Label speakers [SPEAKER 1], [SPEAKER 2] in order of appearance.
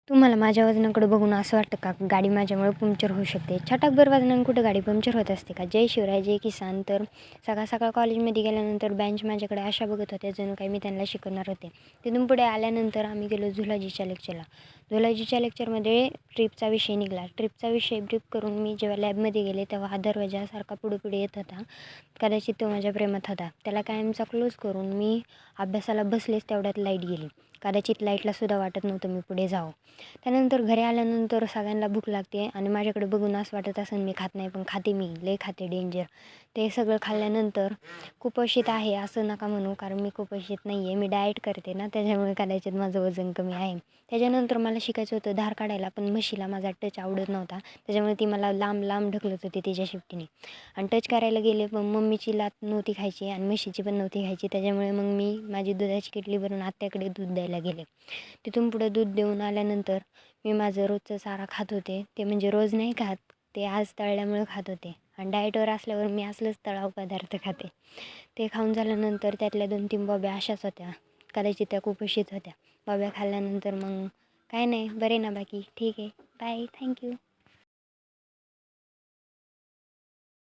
[SPEAKER 1] तुम्हाला माझ्या वजनाकडे बघून असं वाटतं का गाडी माझ्यामुळे पंक्चर होऊ शकते? छटाकभर वजनानं कुठं गाडी पंक्चर होत असते का? जय शिवराय, जय किसान. तर सकाळ सकाळ कॉलेजमध्ये गेल्यानंतर बेंच माझ्याकडे अशा बघत होत्या जणू काही मी त्यांना शिकवणार होते. तिथून पुढे आल्यानंतर आम्ही गेलो झुलॉजीच्या लेक्चरला. झुलॉजीच्या लेक्चरमध्ये ट्रिपचा विषय निघाला. ट्रिपचा विषय ब्रीफ करून मी जेव्हा लॅबमध्ये गेले तेव्हा हा दरवाजासारखा पुढे पुढे येत होता. कदाचित तो माझ्या प्रेमात होता. त्याला कायमचा क्लोज करून मी अभ्यासाला बसलेच तेवढ्यात लाईट गेली. कदाचित लाईटलासुद्धा वाटत नव्हतं मी पुढे जावं. त्यानंतर घरी आल्यानंतर सगळ्यांना भूक लागते आणि माझ्याकडे बघून असं वाटत असेल मी खात नाही, पण खाते मी, लय खाते डेंजर. ते सगळं खाल्ल्यानंतर कुपोषित आहे असं नका म्हणू, कारण मी कुपोषित नाही आहे. मी डाएट करते ना, त्याच्यामुळे कदाचित माझं वजन कमी आहे. त्याच्यानंतर मला शिकायचं होतं धार काढायला, पण म्हशीला माझा टच आवडत नव्हता. त्याच्यामुळे ती मला लांब लांब ढकलत होती तिच्या शिफ्टीने. आणि टच करायला गेले पण मम्मीची लात नव्हती खायची आणि म्हशीची पण नव्हती खायची. त्याच्यामुळे मग मी माझी दुधाची किटली भरून आत्याकडे दूध द्यायला गेले. तिथून पुढं दूध देऊन आल्यानंतर मी माझं रोजचं चारा खात होते. ते म्हणजे रोज नाही खात, ते आज तळल्यामुळे खात होते. आणि डाएटवर असल्यावर मी असलंच तळाऊ पदार्थ खाते. ते खाऊन झाल्यानंतर त्यातल्या 2-3 बॉब्या अशाच होत्या, कदाचित त्या कुपोषित होत्या. बॉब्या खाल्ल्यानंतर मग काय नाही, बरे ना बाकी, ठीक आहे, बाय, थँक्यू.